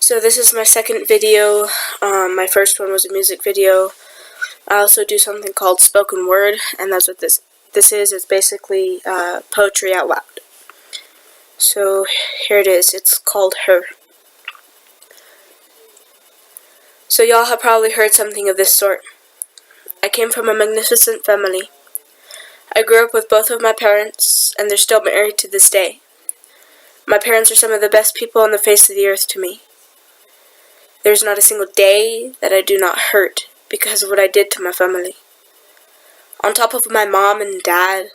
So this is my second video. My first one was a music video. I also do something called spoken word, and that's what this is. It's basically poetry out loud. So here it is. It's called Her. So y'all have probably heard something of this sort. I came from a magnificent family. I grew up with both of my parents, and they're still married to this day. My parents are some of the best people on the face of the earth to me. There's not a single day that I do not hurt because of what I did to my family. On top of my mom and dad,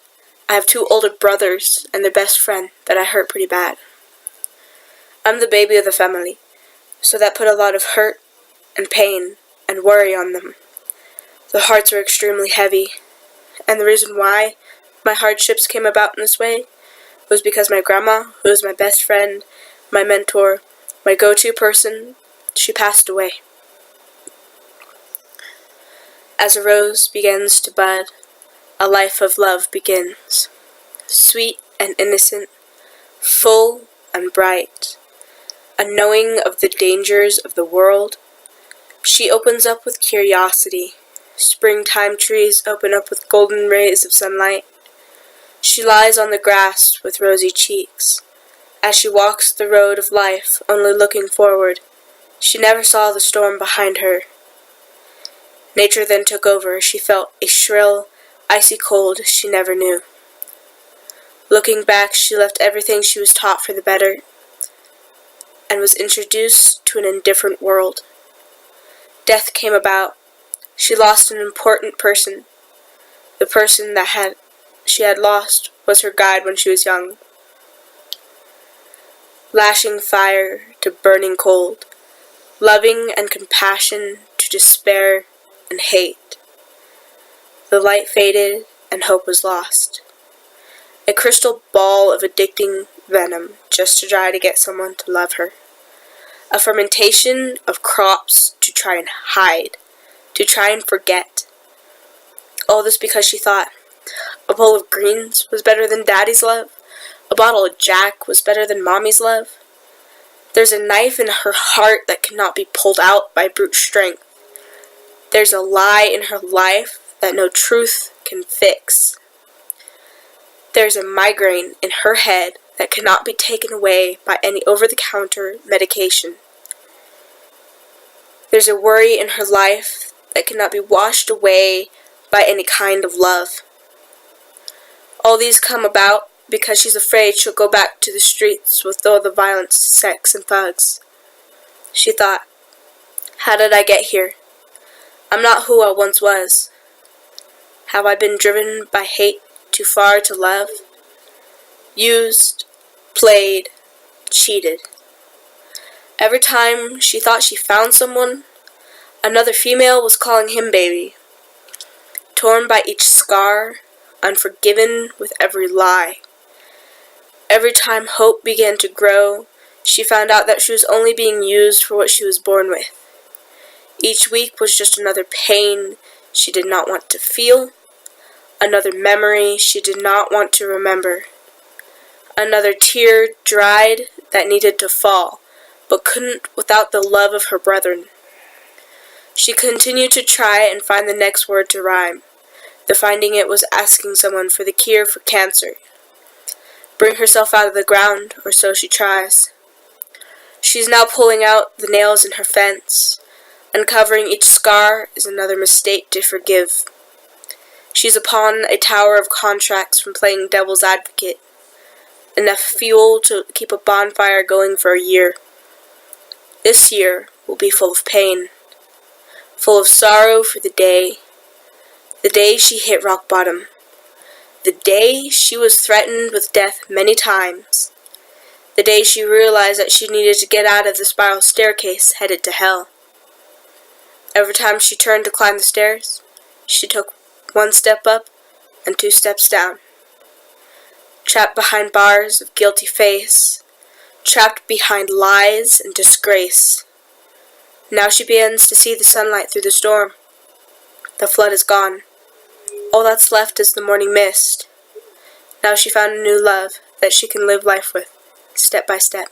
I have two older brothers and their best friend that I hurt pretty bad. I'm the baby of the family, so that put a lot of hurt and pain and worry on them. Their hearts were extremely heavy, and the reason why my hardships came about in this way was because my grandma, who was my best friend, my mentor, my go-to person, she passed away. As a rose begins to bud, a life of love begins. Sweet and innocent, full and bright, a knowing of the dangers of the world, she opens up with curiosity. Springtime trees open up with golden rays of sunlight. She lies on the grass with rosy cheeks. As she walks the road of life, only looking forward, she never saw the storm behind her. Nature then took over. She felt a shrill, icy cold she never knew. Looking back, she left everything she was taught for the better, and was introduced to an indifferent world. Death came about. She lost an important person. The person that she had lost was her guide when she was young. Lashing fire to burning cold, loving and compassion to despair and hate. The light faded and hope was lost. A crystal ball of addicting venom just to try to get someone to love her. A fermentation of crops to try and hide, to try and forget. All this because she thought a bowl of greens was better than Daddy's love. A bottle of Jack was better than Mommy's love. There's a knife in her heart that cannot be pulled out by brute strength. There's a lie in her life that no truth can fix. There's a migraine in her head that cannot be taken away by any over-the-counter medication. There's a worry in her life that cannot be washed away by any kind of love. All these come about because she's afraid she'll go back to the streets with all the violence, sex, and thugs. She thought, how did I get here? I'm not who I once was. Have I been driven by hate too far to love? Used, played, cheated. Every time she thought she found someone, another female was calling him baby. Torn by each scar, unforgiven with every lie. Every time hope began to grow, she found out that she was only being used for what she was born with. Each week was just another pain she did not want to feel, another memory she did not want to remember, another tear dried that needed to fall, but couldn't without the love of her brethren. She continued to try and find the next word to rhyme. The finding it was asking someone for the cure for cancer. Bring herself out of the ground, or so she tries. She's now pulling out the nails in her fence. Uncovering each scar is another mistake to forgive. She's upon a tower of contracts from playing devil's advocate. Enough fuel to keep a bonfire going for a year. This year will be full of pain, full of sorrow for the day she hit rock bottom, the day she was threatened with death many times, the day she realized that she needed to get out of the spiral staircase headed to hell. Every time she turned to climb the stairs, she took one step up and two steps down. Trapped behind bars of guilty face, trapped behind lies and disgrace. Now she begins to see the sunlight through the storm. The flood is gone. All that's left is the morning mist. Now she found a new love that she can live life with, step by step.